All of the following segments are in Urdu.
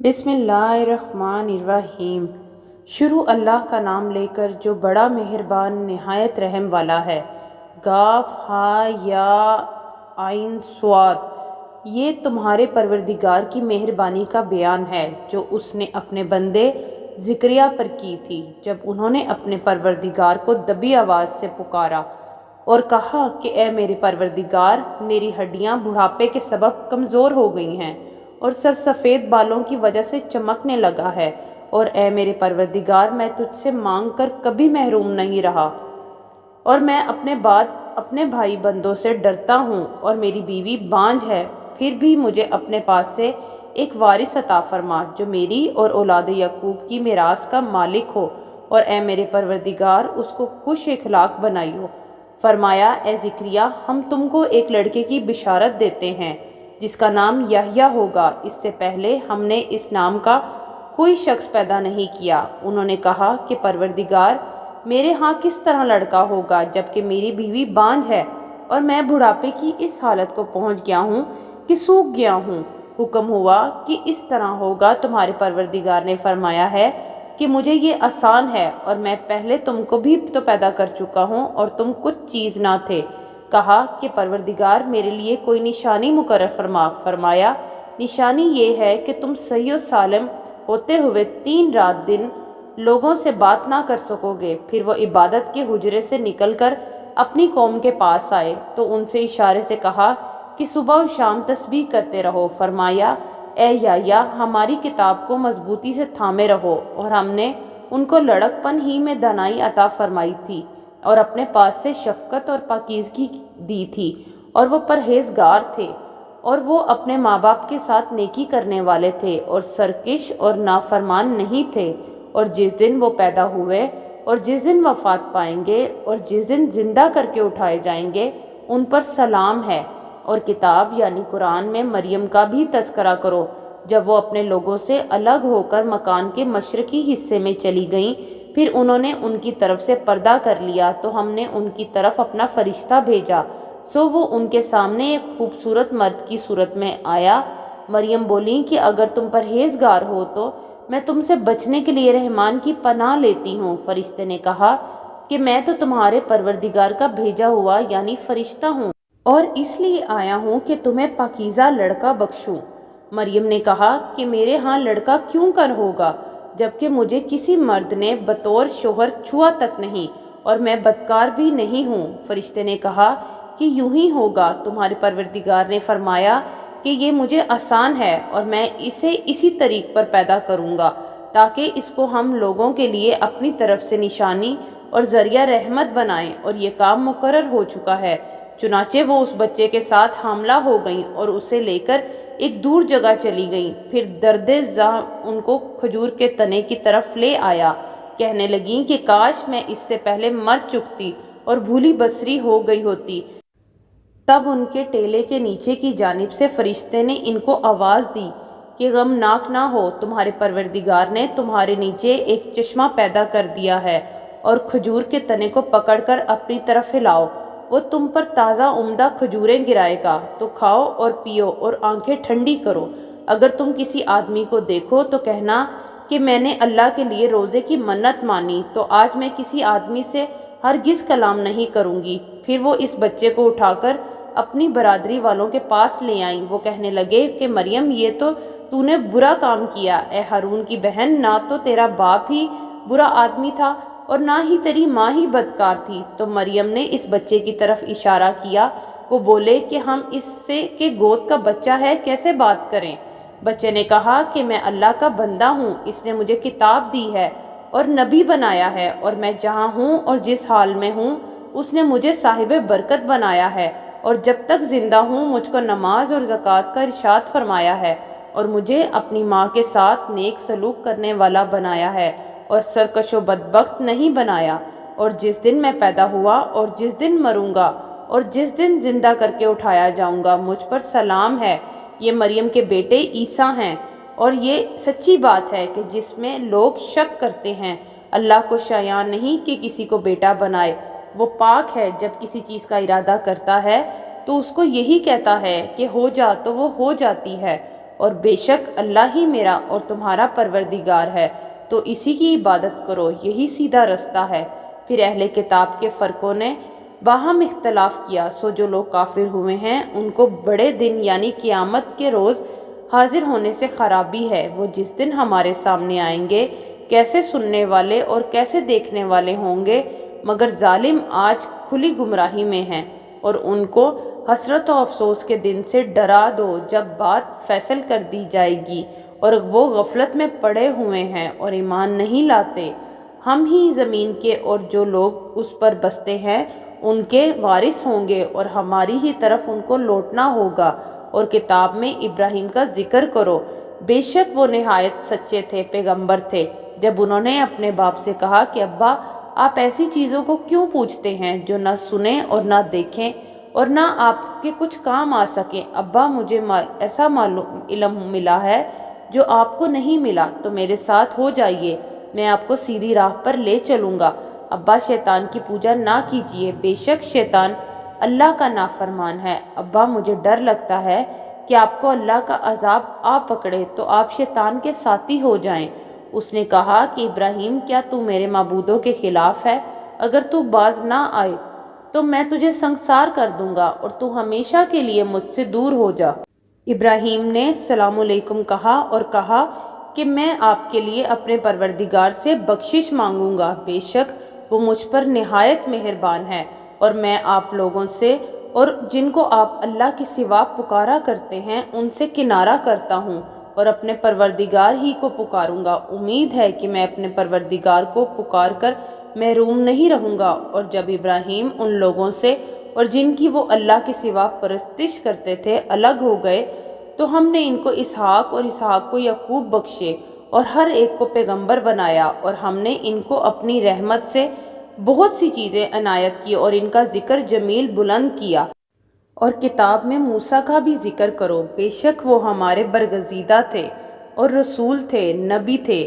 بسم اللہ الرحمن الرحیم۔ شروع اللہ کا نام لے کر جو بڑا مہربان نہایت رحم والا ہے۔ قاف ہا یا عین صاد۔ یہ تمہارے پروردگار کی مہربانی کا بیان ہے جو اس نے اپنے بندے زکریا پر کی تھی جب انہوں نے اپنے پروردگار کو دبی آواز سے پکارا اور کہا کہ اے میرے پروردگار، میری ہڈیاں بڑھاپے کے سبب کمزور ہو گئی ہیں اور سر سفید بالوں کی وجہ سے چمکنے لگا ہے، اور اے میرے پروردگار، میں تجھ سے مانگ کر کبھی محروم نہیں رہا، اور میں اپنے بعد اپنے بھائی بندوں سے ڈرتا ہوں، اور میری بیوی بانجھ ہے، پھر بھی مجھے اپنے پاس سے ایک وارث عطا فرما جو میری اور اولاد یعقوب کی میراث کا مالک ہو، اور اے میرے پروردگار، اس کو خوش اخلاق بنائی ہو۔ فرمایا، اے زکریا، ہم تم کو ایک لڑکے کی بشارت دیتے ہیں جس کا نام یحییٰ ہوگا، اس سے پہلے ہم نے اس نام کا کوئی شخص پیدا نہیں کیا۔ انہوں نے کہا کہ پروردگار، میرے ہاں کس طرح لڑکا ہوگا جبکہ میری بیوی بانجھ ہے اور میں بڑھاپے کی اس حالت کو پہنچ گیا ہوں کہ سوکھ گیا ہوں۔ حکم ہوا کہ اس طرح ہوگا۔ تمہارے پروردگار نے فرمایا ہے کہ مجھے یہ آسان ہے، اور میں پہلے تم کو بھی تو پیدا کر چکا ہوں اور تم کچھ چیز نہ تھے۔ کہا کہ پروردگار، میرے لیے کوئی نشانی مقرر فرما۔ فرمایا، نشانی یہ ہے کہ تم صحیح و سالم ہوتے ہوئے 3 رات دن لوگوں سے بات نہ کر سکو گے۔ پھر وہ عبادت کے حجرے سے نکل کر اپنی قوم کے پاس آئے تو ان سے اشارے سے کہا کہ صبح و شام تسبیح کرتے رہو۔ فرمایا، اے یحییٰ، ہماری کتاب کو مضبوطی سے تھامے رہو، اور ہم نے ان کو لڑک پن ہی میں دانائی عطا فرمائی تھی اور اپنے پاس سے شفقت اور پاکیزگی دی تھی، اور وہ پرہیزگار تھے، اور وہ اپنے ماں باپ کے ساتھ نیکی کرنے والے تھے اور سرکش اور نافرمان نہیں تھے۔ اور جس دن وہ پیدا ہوئے اور جس دن وفات پائیں گے اور جس دن زندہ کر کے اٹھائے جائیں گے، ان پر سلام ہے۔ اور کتاب یعنی قرآن میں مریم کا بھی تذکرہ کرو جب وہ اپنے لوگوں سے الگ ہو کر مکان کے مشرقی حصے میں چلی گئیں، پھر انہوں نے ان کی طرف سے پردہ کر لیا تو ہم نے ان کی طرف اپنا فرشتہ بھیجا، سو وہ ان کے سامنے ایک خوبصورت مرد کی صورت میں آیا۔ مریم بولیں کہ اگر تم پرہیزگار ہو تو میں تم سے بچنے کے لیے رحمان کی پناہ لیتی ہوں۔ فرشتے نے کہا کہ میں تو تمہارے پروردگار کا بھیجا ہوا یعنی فرشتہ ہوں، اور اس لیے آیا ہوں کہ تمہیں پاکیزہ لڑکا بخشوں۔ مریم نے کہا کہ میرے ہاں لڑکا کیوں کر ہوگا جبکہ مجھے کسی مرد نے بطور شوہر چھوا تک نہیں، اور میں بدکار بھی نہیں ہوں۔ فرشتے نے کہا کہ یوں ہی ہوگا۔ تمہارے پروردگار نے فرمایا کہ یہ مجھے آسان ہے، اور میں اسے اسی طریق پر پیدا کروں گا تاکہ اس کو ہم لوگوں کے لیے اپنی طرف سے نشانی اور ذریعہ رحمت بنائیں، اور یہ کام مقرر ہو چکا ہے۔ چنانچہ وہ اس بچے کے ساتھ حاملہ ہو گئیں اور اسے لے کر ایک دور جگہ چلی گئیں۔ پھر درد ذہ ان کو کھجور کے تنے کی طرف لے آیا، کہنے لگیں کہ کاش میں اس سے پہلے مر چکتی اور بھولی بصری ہو گئی ہوتی۔ تب ان کے ٹیلے کے نیچے کی جانب سے فرشتے نے ان کو آواز دی کہ غمناک نہ ہو، تمہارے پروردگار نے تمہارے نیچے ایک چشمہ پیدا کر دیا ہے، اور کھجور کے تنے کو پکڑ کر اپنی طرف ہلاؤ، وہ تم پر تازہ عمدہ کھجوریں گرائے گا، تو کھاؤ اور پیو اور آنکھیں ٹھنڈی کرو۔ اگر تم کسی آدمی کو دیکھو تو کہنا کہ میں نے اللہ کے لیے روزے کی منت مانی، تو آج میں کسی آدمی سے ہرگز کلام نہیں کروں گی۔ پھر وہ اس بچے کو اٹھا کر اپنی برادری والوں کے پاس لے آئیں۔ وہ کہنے لگے کہ مریم، یہ تو نے برا کام کیا۔ اے ہارون کی بہن، نہ تو تیرا باپ ہی برا آدمی تھا اور نہ ہی تیری ماں ہی بدکار تھی۔ تو مریم نے اس بچے کی طرف اشارہ کیا۔ وہ بولے کہ ہم اس سے کہ گود کا بچہ ہے کیسے بات کریں؟ بچے نے کہا کہ میں اللہ کا بندہ ہوں، اس نے مجھے کتاب دی ہے اور نبی بنایا ہے، اور میں جہاں ہوں اور جس حال میں ہوں اس نے مجھے صاحب برکت بنایا ہے، اور جب تک زندہ ہوں مجھ کو نماز اور زکوٰۃ کا ارشاد فرمایا ہے، اور مجھے اپنی ماں کے ساتھ نیک سلوک کرنے والا بنایا ہے اور سرکش و بدبخت نہیں بنایا۔ اور جس دن میں پیدا ہوا اور جس دن مروں گا اور جس دن زندہ کر کے اٹھایا جاؤں گا، مجھ پر سلام ہے۔ یہ مریم کے بیٹے عیسیٰ ہیں، اور یہ سچی بات ہے کہ جس میں لوگ شک کرتے ہیں۔ اللہ کو شایع نہیں کہ کسی کو بیٹا بنائے، وہ پاک ہے۔ جب کسی چیز کا ارادہ کرتا ہے تو اس کو یہی کہتا ہے کہ ہو جا، تو وہ ہو جاتی ہے، اور بے شک اللہ ہی میرا اور تمہارا پروردگار ہے، تو اسی کی عبادت کرو، یہی سیدھا رستہ ہے۔ پھر اہل کتاب کے فرقوں نے باہم اختلاف کیا، سو جو لوگ کافر ہوئے ہیں ان کو بڑے دن یعنی قیامت کے روز حاضر ہونے سے خرابی ہے۔ وہ جس دن ہمارے سامنے آئیں گے کیسے سننے والے اور کیسے دیکھنے والے ہوں گے، مگر ظالم آج کھلی گمراہی میں ہیں۔ اور ان کو حسرت و افسوس کے دن سے ڈرا دو جب بات فیصل کر دی جائے گی اور وہ غفلت میں پڑے ہوئے ہیں اور ایمان نہیں لاتے۔ ہم ہی زمین کے اور جو لوگ اس پر بستے ہیں ان کے وارث ہوں گے اور ہماری ہی طرف ان کو لوٹنا ہوگا۔ اور کتاب میں ابراہیم کا ذکر کرو، بے شک وہ نہایت سچے تھے، پیغمبر تھے۔ جب انہوں نے اپنے باپ سے کہا کہ ابا، آپ ایسی چیزوں کو کیوں پوچھتے ہیں جو نہ سنیں اور نہ دیکھیں اور نہ آپ کے کچھ کام آ سکیں؟ ابا، مجھے ایسا علم ملا ہے جو آپ کو نہیں ملا، تو میرے ساتھ ہو جائیے، میں آپ کو سیدھی راہ پر لے چلوں گا۔ ابا، شیطان کی پوجا نہ کیجیے، بے شک شیطان اللہ کا نافرمان ہے۔ ابا، مجھے ڈر لگتا ہے کہ آپ کو اللہ کا عذاب آ پکڑے تو آپ شیطان کے ساتھی ہو جائیں۔ اس نے کہا کہ ابراہیم، کیا تو میرے معبودوں کے خلاف ہے؟ اگر تو باز نہ آئے تو میں تجھے سنگسار کر دوں گا اور تو ہمیشہ کے لیے مجھ سے دور ہو جا۔ ابراہیم نے السلام علیکم کہا اور کہا کہ میں آپ کے لیے اپنے پروردگار سے بخشش مانگوں گا، بے شک وہ مجھ پر نہایت مہربان ہے، اور میں آپ لوگوں سے اور جن کو آپ اللہ کے سوا پکارا کرتے ہیں ان سے کنارہ کرتا ہوں اور اپنے پروردگار ہی کو پکاروں گا۔ امید ہے کہ میں اپنے پروردگار کو پکار کر محروم نہیں رہوں گا۔ اور جب ابراہیم ان لوگوں سے اور جن کی وہ اللہ کے سوا پرستش کرتے تھے الگ ہو گئے تو ہم نے ان کو اسحاق اور اسحاق کو یعقوب بخشے اور ہر ایک کو پیغمبر بنایا، اور ہم نے ان کو اپنی رحمت سے بہت سی چیزیں عنایت کی اور ان کا ذکر جمیل بلند کیا۔ اور کتاب میں موسیٰ کا بھی ذکر کرو، بے شک وہ ہمارے برگزیدہ تھے اور رسول تھے، نبی تھے،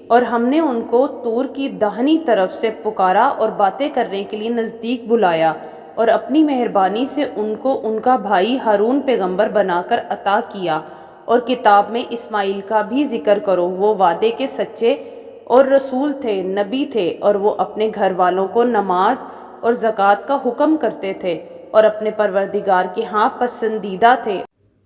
اور ہم نے ان کو طور کی داہنی طرف سے پکارا اور باتیں کرنے کے لیے نزدیک بلایا، اور اپنی مہربانی سے ان کو ان کا بھائی ہارون پیغمبر بنا کر عطا کیا۔ اور کتاب میں اسماعیل کا بھی ذکر کرو، وہ وعدے کے سچے اور رسول تھے، نبی تھے، اور وہ اپنے گھر والوں کو نماز اور زکوٰۃ کا حکم کرتے تھے اور اپنے پروردگار کے ہاں پسندیدہ تھے۔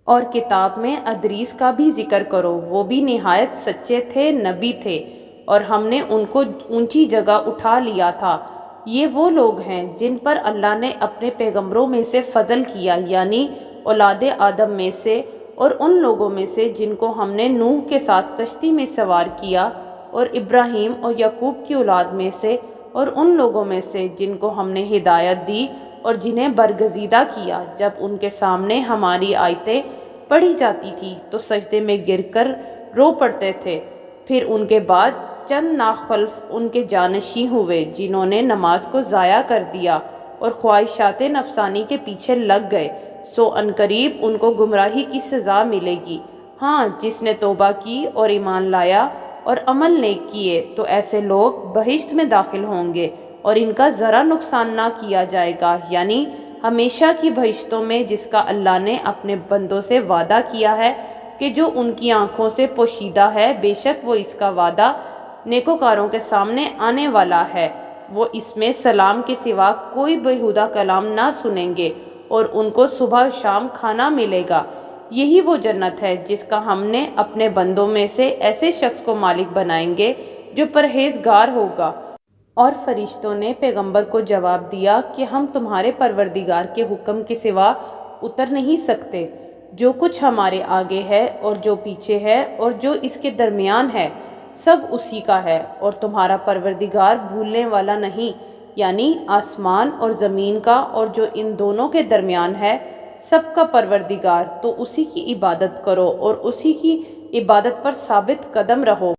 اور کتاب میں ادریس کا بھی ذکر کرو، وہ بھی نہایت سچے تھے، نبی تھے، اور ہم نے ان کو اونچی جگہ اٹھا لیا تھا۔ یہ وہ لوگ ہیں جن پر اللہ نے اپنے پیغمبروں میں سے فضل کیا، یعنی اولاد آدم میں سے، اور ان لوگوں میں سے جن کو ہم نے نوح کے ساتھ کشتی میں سوار کیا، اور ابراہیم اور یعقوب کی اولاد میں سے، اور ان لوگوں میں سے جن کو ہم نے ہدایت دی اور جنہیں برگزیدہ کیا۔ جب ان کے سامنے ہماری آیتیں پڑھی جاتی تھی تو سجدے میں گر کر رو پڑتے تھے۔ پھر ان کے بعد چند ناخلف ان کے جانشین ہوئے جنہوں نے نماز کو ضائع کر دیا اور خواہشات نفسانی کے پیچھے لگ گئے، سو عنقریب ان کو گمراہی کی سزا ملے گی۔ ہاں، جس نے توبہ کی اور ایمان لایا اور عمل نیک کیے تو ایسے لوگ بہشت میں داخل ہوں گے اور ان کا ذرا نقصان نہ کیا جائے گا، یعنی ہمیشہ کی بہشتوں میں جس کا اللہ نے اپنے بندوں سے وعدہ کیا ہے کہ جو ان کی آنکھوں سے پوشیدہ ہے، بے شک وہ اس کا وعدہ نیکوکاروں کے سامنے آنے والا ہے۔ وہ اس میں سلام کے سوا کوئی بیہودہ کلام نہ سنیں گے اور ان کو صبح شام کھانا ملے گا۔ یہی وہ جنت ہے جس کا ہم نے اپنے بندوں میں سے ایسے شخص کو مالک بنائیں گے جو پرہیزگار ہوگا۔ اور فرشتوں نے پیغمبر کو جواب دیا کہ ہم تمہارے پروردگار کے حکم کے سوا اتر نہیں سکتے۔ جو کچھ ہمارے آگے ہے اور جو پیچھے ہے اور جو اس کے درمیان ہے، سب اسی کا ہے، اور تمہارا پروردگار بھولنے والا نہیں، یعنی آسمان اور زمین کا اور جو ان دونوں کے درمیان ہے، سب کا پروردگار، تو اسی کی عبادت کرو اور اسی کی عبادت پر ثابت قدم رہو۔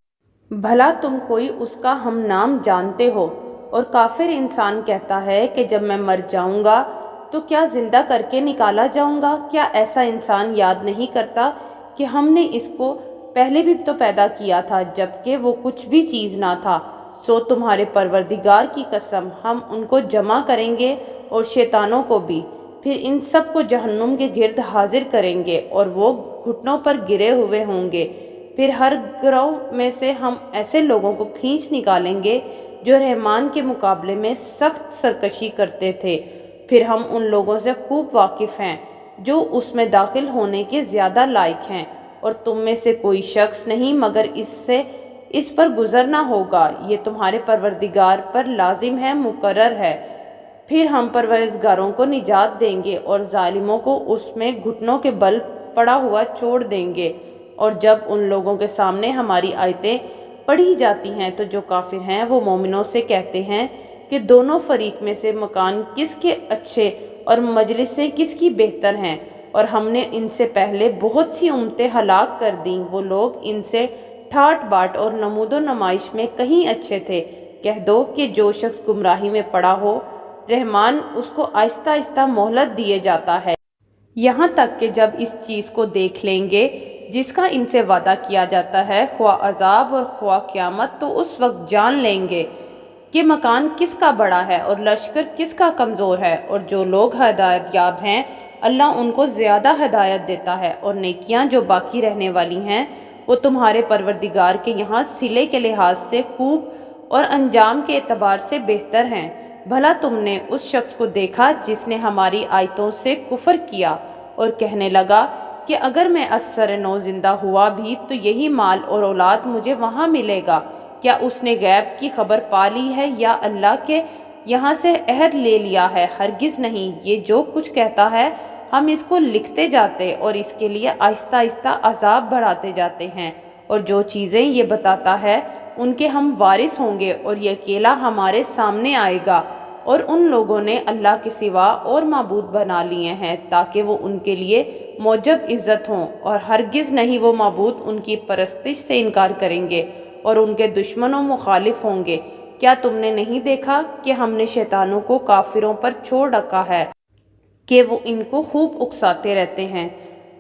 بھلا تم کوئی اس کا ہم نام جانتے ہو؟ اور کافر انسان کہتا ہے کہ جب میں مر جاؤں گا تو کیا زندہ کر کے نکالا جاؤں گا؟ کیا ایسا انسان یاد نہیں کرتا کہ ہم نے اس کو پہلے بھی تو پیدا کیا تھا جبکہ وہ کچھ بھی چیز نہ تھا؟ سو تمہارے پروردگار کی قسم، ہم ان کو جمع کریں گے اور شیطانوں کو بھی، پھر ان سب کو جہنم کے گرد حاضر کریں گے اور وہ گھٹنوں پر گرے ہوئے ہوں گے۔ پھر ہر گروہ میں سے ہم ایسے لوگوں کو کھینچ نکالیں گے جو رحمان کے مقابلے میں سخت سرکشی کرتے تھے۔ پھر ہم ان لوگوں سے خوب واقف ہیں جو اس میں داخل ہونے کے زیادہ لائق ہیں، اور تم میں سے کوئی شخص نہیں مگر اس پر گزرنا ہوگا، یہ تمہارے پروردگار پر لازم ہے، مقرر ہے۔ پھر ہم پرہیزگاروں کو نجات دیں گے اور ظالموں کو اس میں گھٹنوں کے بل پڑا ہوا چھوڑ دیں گے۔ اور جب ان لوگوں کے سامنے ہماری آیتیں پڑھی جاتی ہیں تو جو کافر ہیں وہ مومنوں سے کہتے ہیں کہ دونوں فریق میں سے مکان کس کے اچھے اور مجلسیں کس کی بہتر ہیں، اور ہم نے ان سے پہلے بہت سی امتیں ہلاک کر دیں، وہ لوگ ان سے ٹھاٹ باٹ اور نمود و نمائش میں کہیں اچھے تھے۔ کہہ دو کہ جو شخص گمراہی میں پڑا ہو، رحمان اس کو آہستہ آہستہ مہلت دیے جاتا ہے، یہاں تک کہ جب اس چیز کو دیکھ لیں گے جس کا ان سے وعدہ کیا جاتا ہے، خواہ عذاب اور خواہ قیامت، تو اس وقت جان لیں گے کہ مکان کس کا بڑا ہے اور لشکر کس کا کمزور ہے۔ اور جو لوگ ہدایت یاب ہیں اللہ ان کو زیادہ ہدایت دیتا ہے، اور نیکیاں جو باقی رہنے والی ہیں وہ تمہارے پروردگار کے یہاں صلے کے لحاظ سے خوب اور انجام کے اعتبار سے بہتر ہیں۔ بھلا تم نے اس شخص کو دیکھا جس نے ہماری آیتوں سے کفر کیا اور کہنے لگا کہ اگر میں از سر نو زندہ ہوا بھی تو یہی مال اور اولاد مجھے وہاں ملے گا؟ کیا اس نے غیب کی خبر پا لی ہے یا اللہ کے یہاں سے عہد لے لیا ہے؟ ہرگز نہیں، یہ جو کچھ کہتا ہے ہم اس کو لکھتے جاتے اور اس کے لیے آہستہ آہستہ عذاب بڑھاتے جاتے ہیں، اور جو چیزیں یہ بتاتا ہے ان کے ہم وارث ہوں گے، اور یہ اکیلا ہمارے سامنے آئے گا۔ اور ان لوگوں نے اللہ کے سوا اور معبود بنا لیے ہیں تاکہ وہ ان کے لیے موجب عزت ہوں، اور ہرگز نہیں وہ معبود ان کی پرستش سے انکار کریں گے اور ان کے دشمن و مخالف ہوں گے۔ کیا تم نے نہیں دیکھا کہ ہم نے شیطانوں کو کافروں پر چھوڑ رکھا ہے کہ وہ ان کو خوب اکساتے رہتے ہیں؟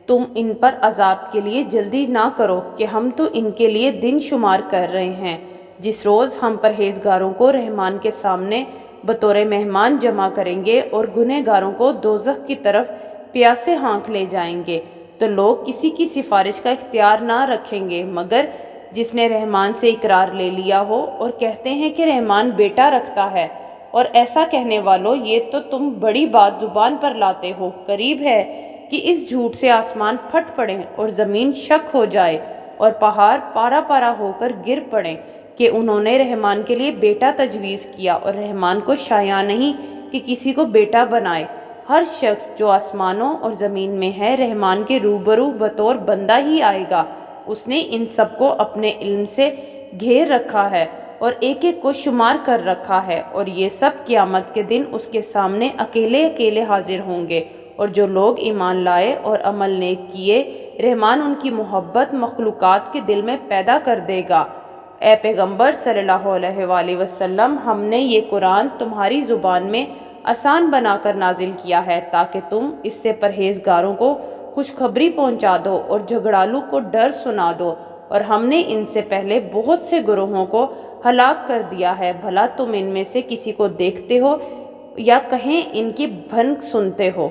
تم ان پر عذاب کے لیے جلدی نہ کرو کہ ہم تو ان کے لیے دن شمار کر رہے ہیں، جس روز ہم پرہیزگاروں کو رحمان کے سامنے بطور مہمان جمع کریں گے اور گنہگاروں کو دوزخ کی طرف پیاسے ہانک لے جائیں گے، تو لوگ کسی کی سفارش کا اختیار نہ رکھیں گے مگر جس نے رحمان سے اقرار لے لیا ہو، اور کہتے ہیں کہ رحمان بیٹا رکھتا ہے۔ اور ایسا کہنے والوں، یہ تو تم بڑی بات زبان پر لاتے ہو، قریب ہے کہ اس جھوٹ سے آسمان پھٹ پڑیں اور زمین شک ہو جائے اور پہاڑ پارا پارا ہو کر گر پڑیں کہ انہوں نے رحمان کے لیے بیٹا تجویز کیا، اور رحمان کو شایع نہیں کہ کسی کو بیٹا بنائے۔ ہر شخص جو آسمانوں اور زمین میں ہے رحمان کے روبرو بطور بندہ ہی آئے گا، اس نے ان سب کو اپنے علم سے گھیر رکھا ہے اور ایک ایک کو شمار کر رکھا ہے، اور یہ سب قیامت کے دن اس کے سامنے اکیلے اکیلے حاضر ہوں گے۔ اور جو لوگ ایمان لائے اور عمل نیک کیے، رحمان ان کی محبت مخلوقات کے دل میں پیدا کر دے گا۔ اے پیغمبر صلی اللہ علیہ وآلہ وسلم، ہم نے یہ قرآن تمہاری زبان میں آسان بنا کر نازل کیا ہے تاکہ تم اس سے پرہیزگاروں کو خوشخبری پہنچا دو اور جھگڑالو کو ڈر سنا دو، اور ہم نے ان سے پہلے بہت سے گروہوں کو ہلاک کر دیا ہے۔ بھلا تم ان میں سے کسی کو دیکھتے ہو یا کہیں ان کی بھنک سنتے ہو؟